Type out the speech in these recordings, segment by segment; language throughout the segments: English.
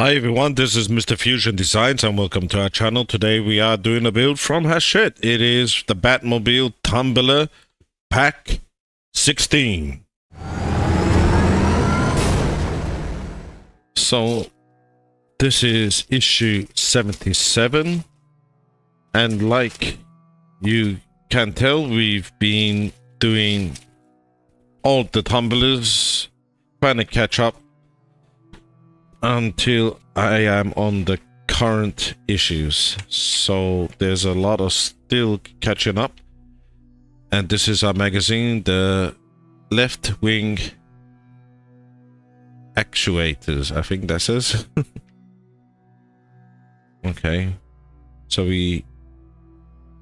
Hi everyone, this is Mr. Fusion Designs and welcome to our channel. Today we are doing a build from Hachette. It is the Batmobile Tumbler Pack 16. So this is issue 77, and like you can tell, we've been doing all the tumblers, trying to catch up until I am on the current issues. So there's a lot of still catching up, and this is our magazine, the left wing actuators, I think that says. Okay, so we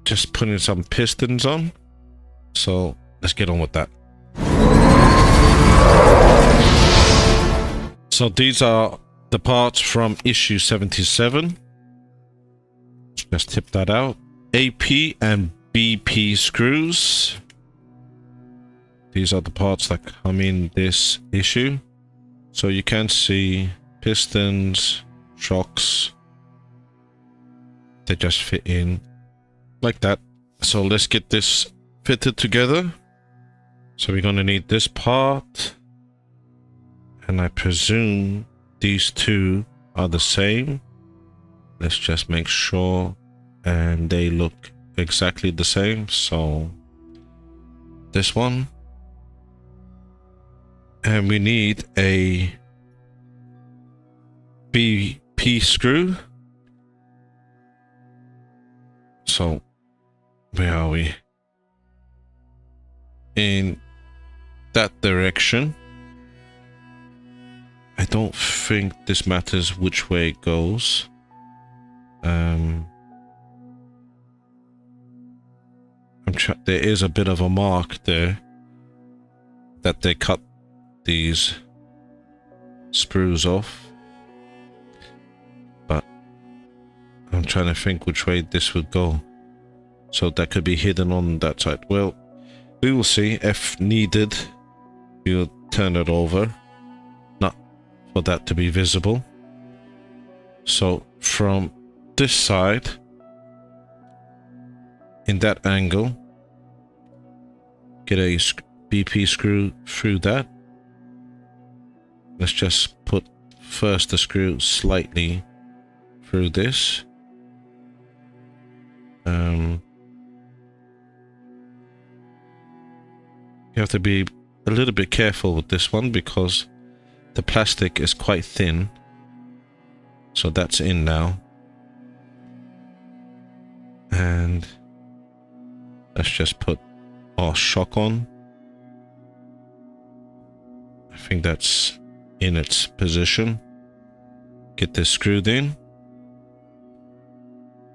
just putting some pistons on, so let's get on with that. So these are the parts from issue 77. Let's tip that out. AP and BP screws. These are the parts that come in this issue. So you can see pistons, shocks. They just fit in like that. So let's get this fitted together. So we're going to need this part. And I presume these two are the same. Let's just make sure, and they look exactly the same. So this one, and we need a BP screw. So where are we? In that direction. I don't think this matters which way it goes. There is a bit of a mark there that they cut these screws off, but I'm trying to think which way this would go. So that could be hidden on that side. Well, we will see. If needed, we'll turn it over, for that to be visible. So from this side, in that angle, get a BP screw through that. Let's just put first the screw slightly through this. You have to be a little bit careful with this one because the plastic is quite thin. So that's in now. And let's just put our shock on. I think that's in its position. Get this screwed in.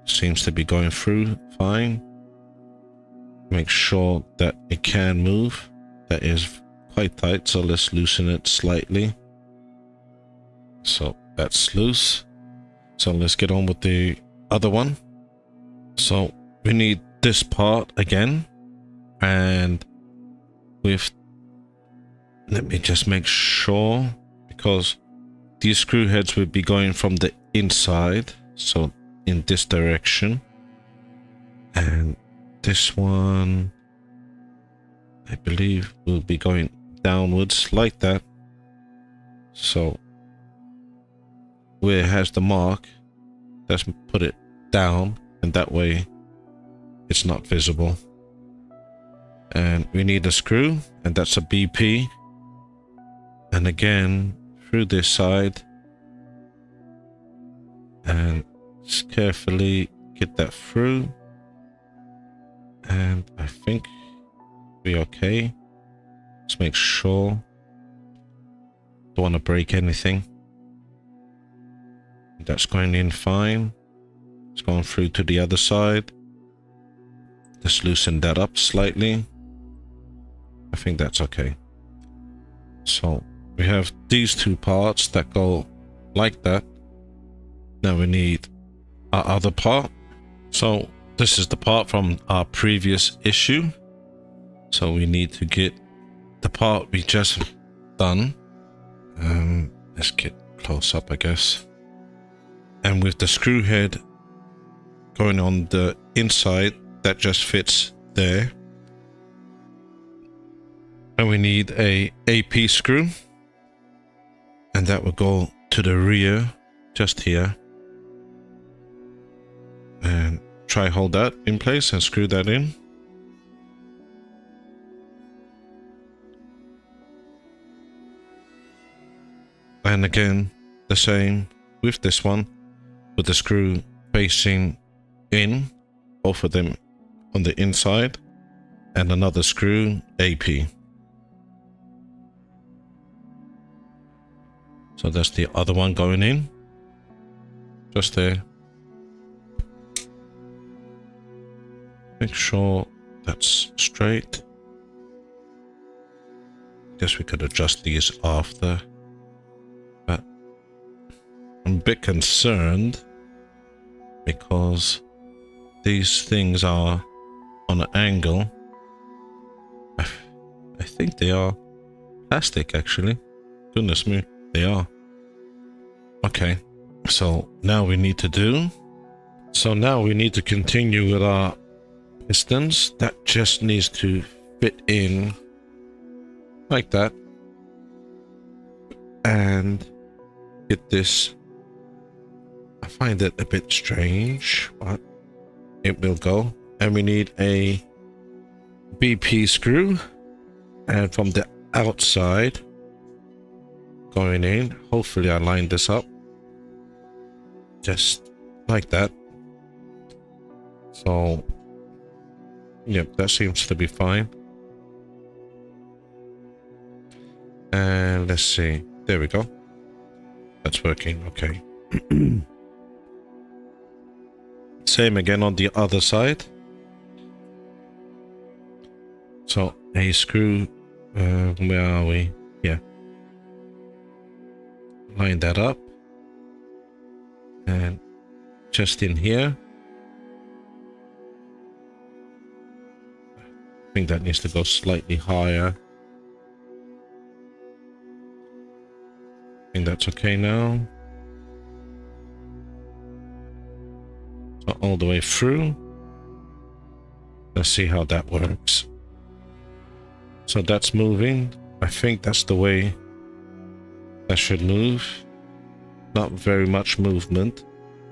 Seems to be going through fine. Make sure that it can move. That is quite tight, so let's loosen it slightly. So that's loose. So let's get on with the other one. So we need this part again, and with, let me just make sure, because these screw heads will be going from the inside, so in this direction, and this one I believe will be going downwards like that. So where it has the mark, let's put it down, and that way it's not visible. And we need a screw, and that's a BP, and again through this side, and just carefully get that through, and I think we're okay. Let's make sure. Don't want to break anything. That's going in fine. It's going through to the other side. Just loosen that up slightly. I think that's okay. So we have these two parts that go like that. Now we need our other part. So this is the part from our previous issue. So we need to get the part we just done. Let's get close up, I guess. and with the screw head going on the inside, that just fits there. And we need a AP screw, and that will go to the rear just here, and try hold that in place and screw that in. And again the same with this one, with the screw facing in, both of them on the inside, and another screw AP. So that's the other one going in, just there. Make sure that's straight. Guess we could adjust these after, but I'm a bit concerned because these things are on an angle. I think they are plastic, actually. Goodness me, they are. Okay, so now we need to continue with our pistons. That just needs to fit in like that, and get this. I find it a bit strange, but it will go. And we need a BP screw, and from the outside going in, hopefully I line this up just like that. So yep, that seems to be fine. And let's see, there we go, that's working. Okay. Same again on the other side. So a screw, where are we? Yeah, line that up, and just in here, I think that needs to go slightly higher. I think that's okay now. So all the way through. Let's see how that works. So that's moving. I think that's the way that should move. Not very much movement.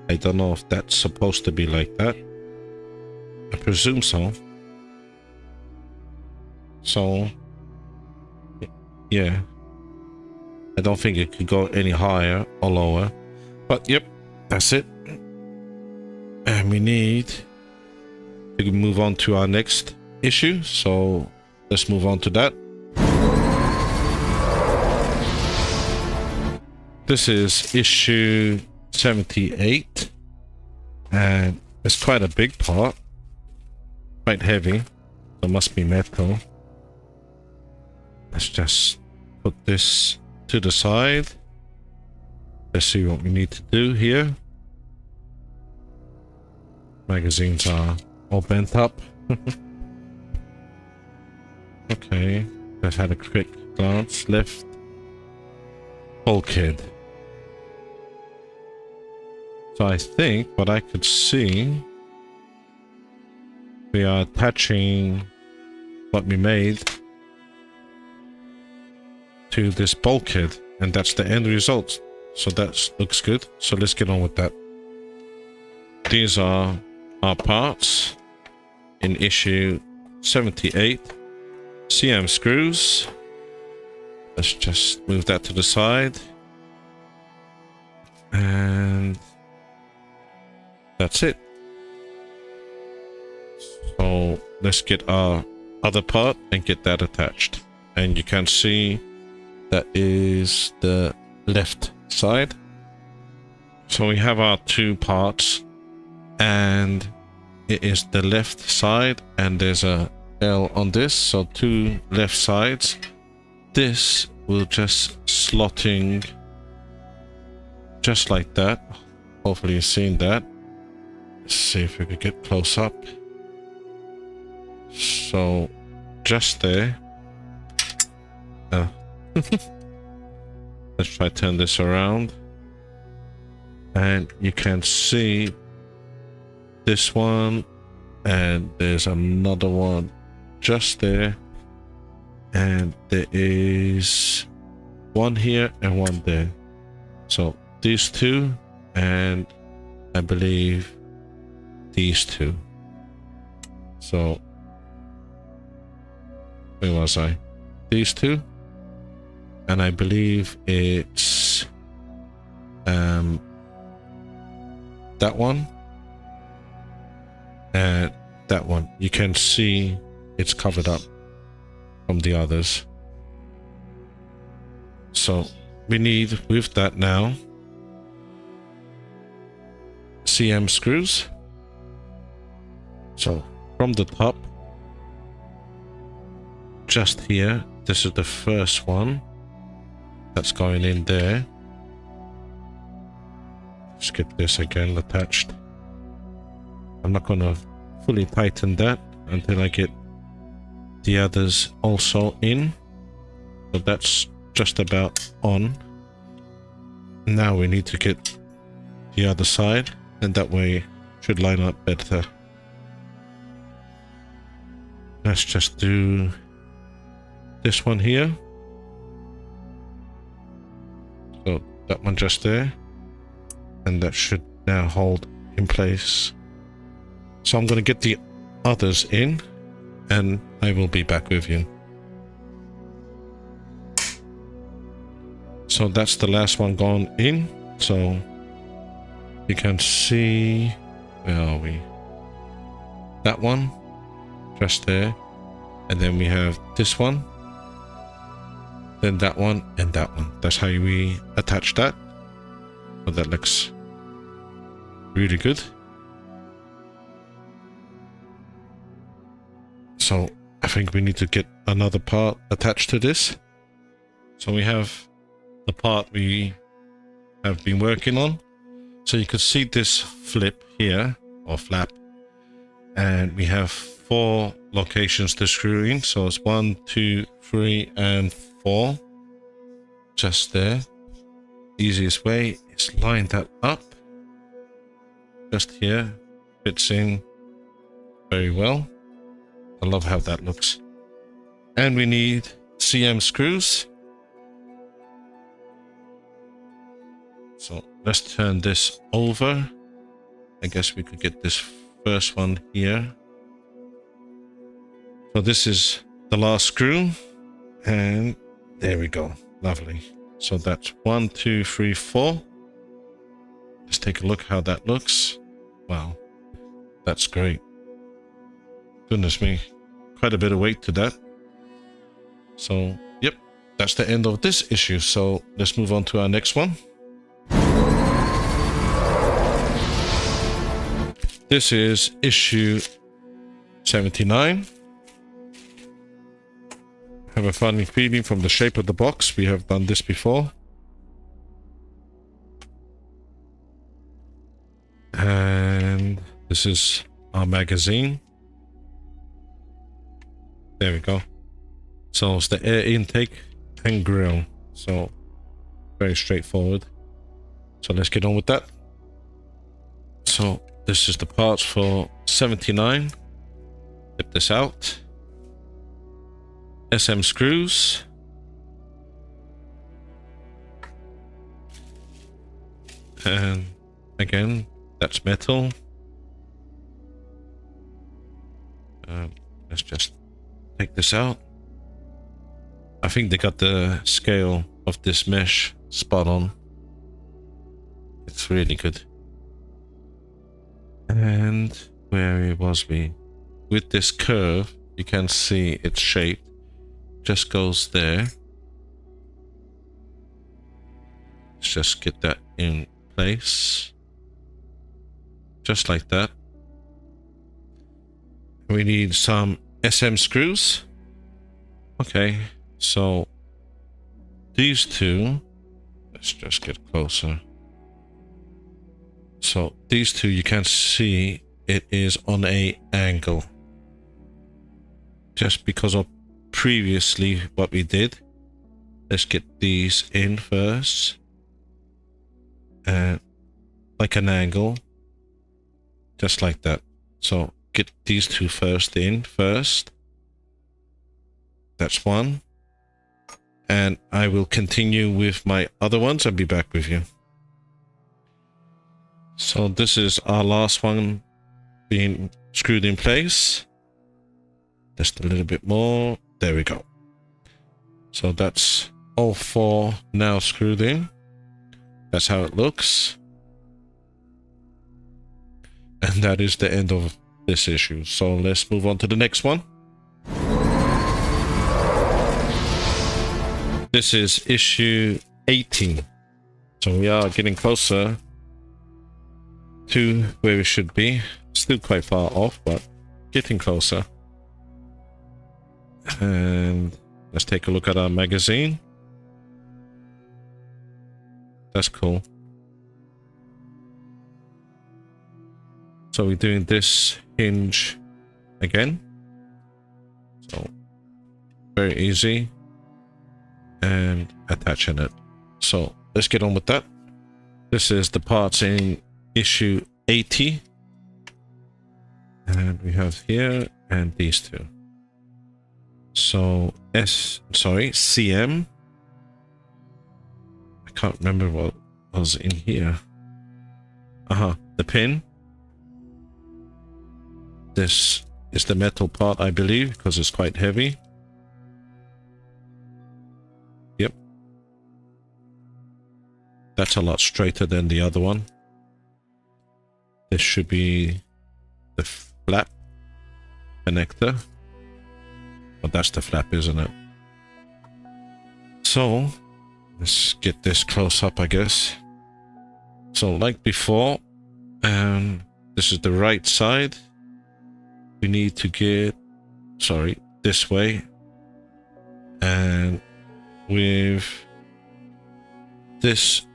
I don't know if that's supposed to be like that. I presume so. So yeah, I don't think it could go any higher or lower, but yep, that's it. And we need to move on to our next issue, so let's move on to that. This is issue 78, and it's quite a big part, quite heavy, so it must be metal. Let's just put this to the side. Let's see what we need to do here. Magazines are all bent up. Okay, I've had a quick glance. Left bulkhead. So I think what I could see, we are attaching what we made to this bulkhead, and that's the end result. So that looks good. So let's get on with that. These are our parts in issue 78. CM screws. Let's just move that to the side, and that's it. So let's get our other part and get that attached, and you can see that is the left side. So we have our two parts, and it is the left side, and there's a L on this, so two left sides. This will just slotting just like that. Hopefully you've seen that. Let's see if we could get close up. So just there. Let's try turn this around. And you can see this one, and there's another one just there, and there is one here and one there. So these two, and I believe these two. So where was I? These two, and I believe it's that one and that one. You can see it's covered up from the others. So we need, with that now, CM screws. So from the top, just here, this is the first one that's going in there. Let's get this again attached. I'm not going to fully tighten that until I get the others also in. So that's just about on. Now we need to get the other side, and that way should line up better. Let's just do this one here. So that one just there, and that should now hold in place. So I'm going to get the others in, and I will be back with you. So that's the last one gone in. So you can see, where are we? That one just there, and then we have this one, then that one, and that one. That's how we attach that. So that looks really good. So I think we need to get another part attached to this. So we have the part we have been working on. So you can see this flip here, or flap, and we have 4 locations to screw in. So it's 1, 2, 3, and 4. Just there. Easiest way is line that up. Just here. Fits in very well. I love how that looks. And we need CM screws. So let's turn this over. I guess we could get this first one here. So this is the last screw, and there we go. Lovely. So that's 1, 2, 3, 4. Let's take a look how that looks. Wow, that's great. Goodness me, quite a bit of weight to that. So yep, that's the end of this issue. So let's move on to our next one. This is issue 79. I have a funny feeling from the shape of the box. We have done this before. And this is our magazine. There we go. So it's the air intake and grill. So very straightforward. So let's get on with that. So this is the parts for 79. Flip this out. SM screws. And again, that's metal. Let's just take this out. I think they got the scale of this mesh spot on. It's really good. And where was we? With this curve, you can see its shape just goes there. Let's just get that in place. Just like that. We need some SM screws. Okay, so these two, let's just get closer. So these two, you can see it is on a angle. Just because of previously what we did. Let's get these in first. And like an angle, just like that. So get these two first in first. That's one. And I will continue with my other ones. I'll be back with you. So this is our last one being screwed in place. Just a little bit more. There we go. So that's all four now screwed in. That's how it looks. And that is the end of this issue. So let's move on to the next one. This is issue 18. So we are getting closer to where we should be. Still quite far off, but getting closer. And let's take a look at our magazine. That's cool. So we're doing this hinge again. So very easy. And attaching it. So let's get on with that. This is the parts in issue 80. And we have here and these two. So CM. I can't remember what was in here. The pin. This is the metal part, I believe, because it's quite heavy. Yep. That's a lot straighter than the other one. This should be the flap connector. But that's the flap, isn't it? So let's get this close up, I guess. So like before, this is the right side. We need to get, this way. And with this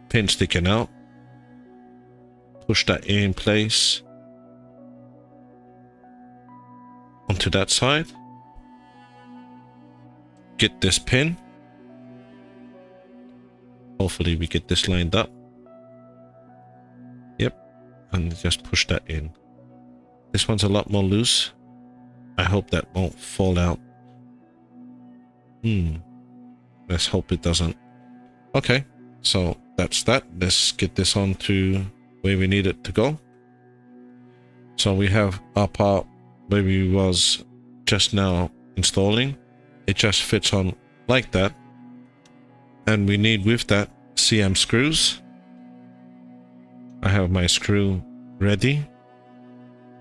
pin sticking out, push that in place onto that side. Get this pin. Hopefully we get this lined up. Yep. And just push that in. This one's a lot more loose. I hope that won't fall out. Let's hope it doesn't. Okay. So that's that. Let's get this on to where we need it to go. So we have our part where we was just now installing. It just fits on like that. And we need with that CM screws. I have my screw ready.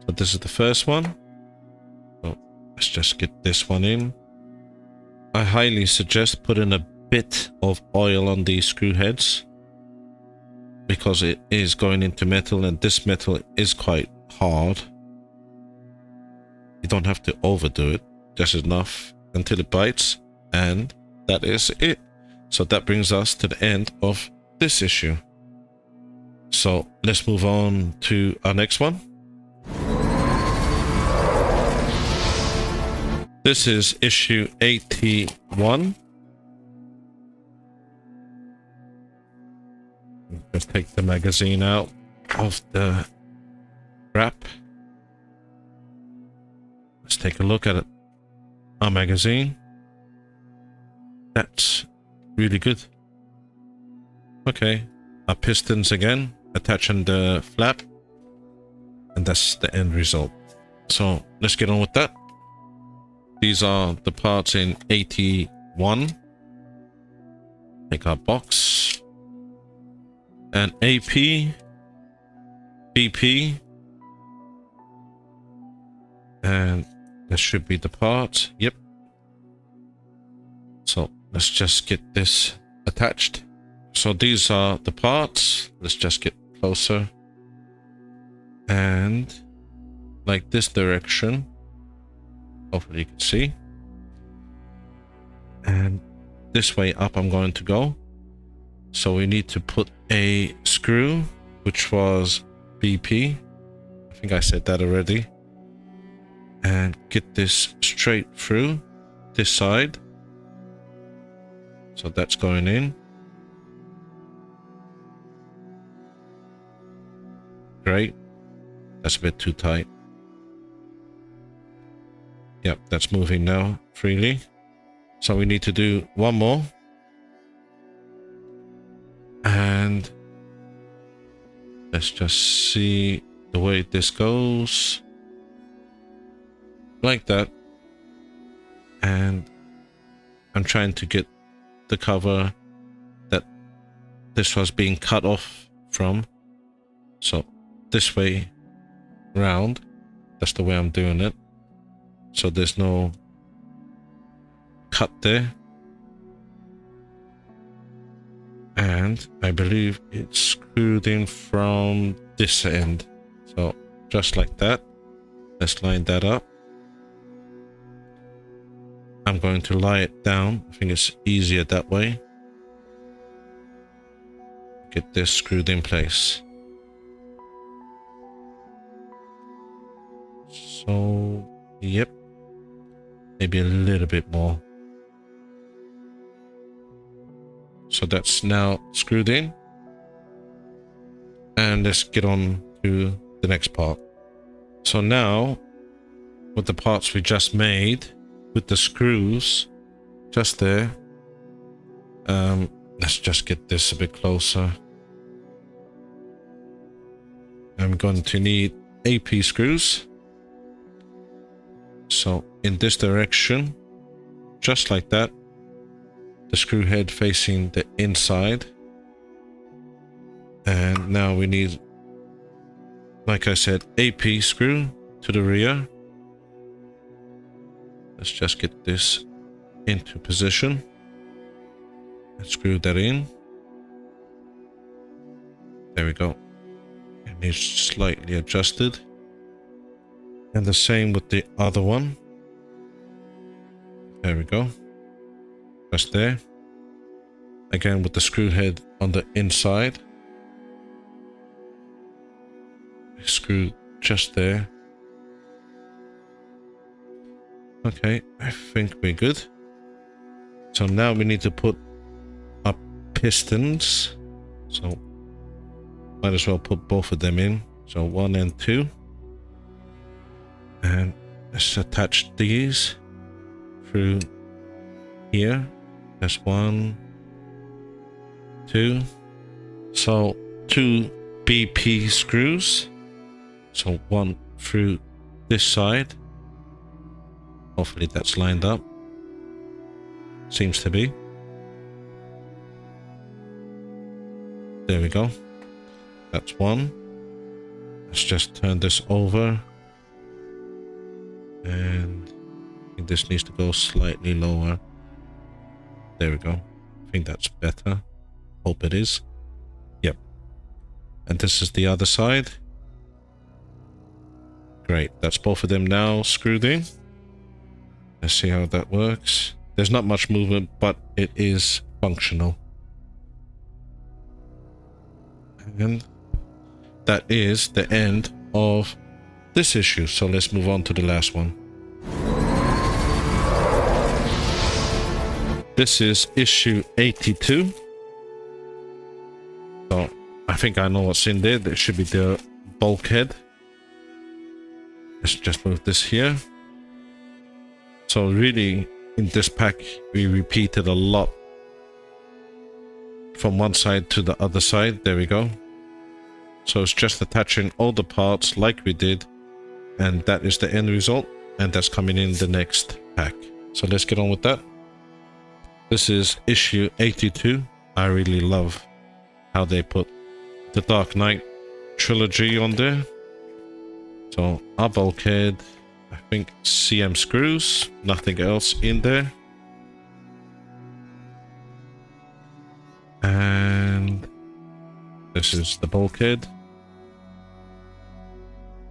So this is the first one. So let's just get this one in. I highly suggest putting a bit of oil on these screw heads, because it is going into metal, and this metal is quite hard. You don't have to overdo it, just enough until it bites, and that is it. So that brings us to the end of this issue. So let's move on to our next one. This is issue 81. Let's take the magazine out of the wrap. Let's take a look at it. Our magazine. That's really good. Okay, our pistons again, attaching the flap, and that's the end result. So let's get on with that. These are the parts in 81. Take our box. And AP, BP, and this should be the part. Yep. So let's just get this attached. So these are the parts. Let's just get closer. And like this direction. Hopefully you can see. And this way up I'm going to go. So we need to put a screw, which was BP. I think I said that already. And get this straight through this side. So that's going in. Great. That's a bit too tight. Yep, that's moving now freely. So we need to do one more. And let's just see the way this goes. Like that. And I'm trying to get the cover that this was being cut off from. So this way round. That's the way I'm doing it. So there's no cut there. And I believe it's screwed in from this end. So just like that. Let's line that up. I'm going to lie it down. I think it's easier that way. Get this screwed in place. So, yep. Maybe a little bit more. So that's now screwed in. And let's get on to the next part. So now, with the parts we just made, with the screws just there, let's just get this a bit closer. I'm going to need AP screws. So in this direction, just like that, the screw head facing the inside. And now we need, like I said, AP screw to the rear. Let's just get this into position and screw that in. There we go. It needs slightly adjusted. And the same with the other one. There we go. Just there. Again with the screw head on the inside. Screw just there. Okay, I think we're good. So now we need to put up pistons. So might as well put both of them in. So 1 and 2. And let's attach these through here. That's 1, 2. So 2 BP screws. So 1 through this side. Hopefully that's lined up. Seems to be. There we go. That's 1. Let's just turn this over. And I think this needs to go slightly lower. There we go. I think that's better. Hope it is. Yep. And this is the other side. Great. That's both of them now screwed in. Let's see how that works. There's not much movement, but it is functional. And that is the end of this issue. So let's move on to the last one. This is issue 82. So I think I know what's in there. There should be the bulkhead. Let's just move this here. So really, in this pack, we repeated a lot from one side to the other side. There we go. So it's just attaching all the parts like we did. And that is the end result. And that's coming in the next pack. So let's get on with that. This is issue 82. I really love how they put the Dark Knight trilogy on there. So our bulkhead, I think CM screws, nothing else in there. And this is the bulkhead.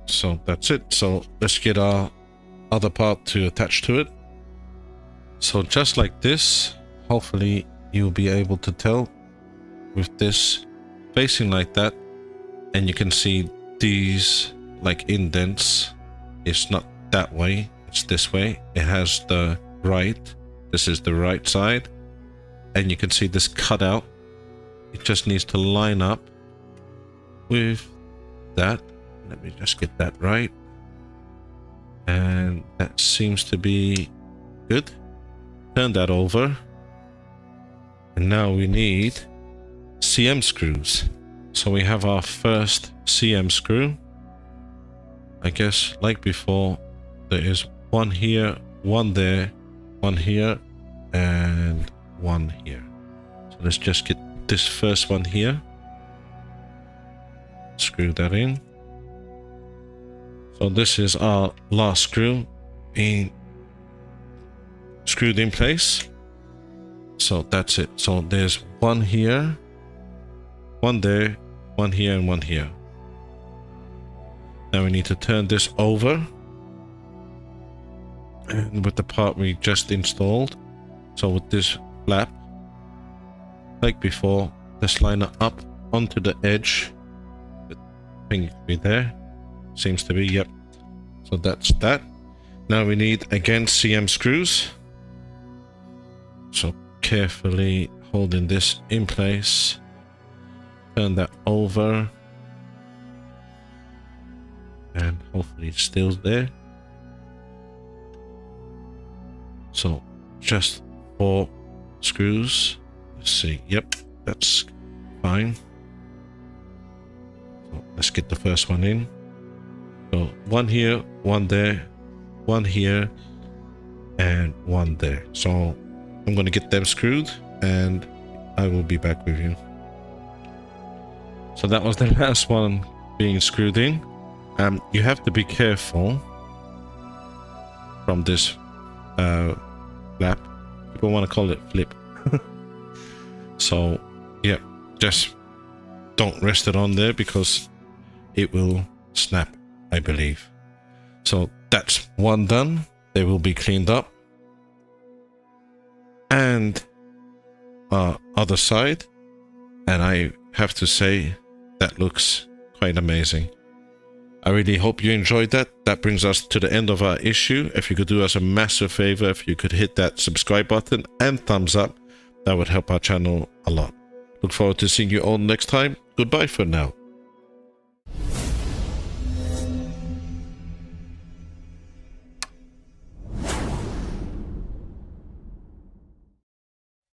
So that's it. So let's get our other part to attach to it. So just like this, hopefully you'll be able to tell with this facing like that, and you can see these like indents. It's not that way, it's this way. It has the right, this is the right side, and you can see this cutout. It just needs to line up with that. Let me just get that right. And that seems to be good. Turn that over. And now we need CM screws. So we have our first CM screw. I guess like before, there is one here, one there, one here, and one here. So let's just get this first one here. Screw that in. So this is our last screw screwed in place. So that's it. So there's one here, one there, one here, and one here. Now we need to turn this over. And with the part we just installed. So with this flap, like before, let's line it up onto the edge. I think it could be there. Seems to be, yep. So that's that. Now we need again CM screws. So carefully holding this in place. Turn that over. And hopefully it's still there. So just 4 screws. Let's see. Yep, that's fine. So let's get the first one in. So one here, one there, one here, and one there. So I'm going to get them screwed and I will be back with you. So that was the last one being screwed in. You have to be careful from this flap. People want to call it flip. So yeah, just don't rest it on there because it will snap, I believe. So that's one done. They will be cleaned up. And other side, and I have to say that looks quite amazing. I really hope you enjoyed that. That brings us to the end of our issue. If you could do us a massive favor, if you could hit that subscribe button and thumbs up, that would help our channel a lot. Look forward to seeing you all next time. Goodbye for now.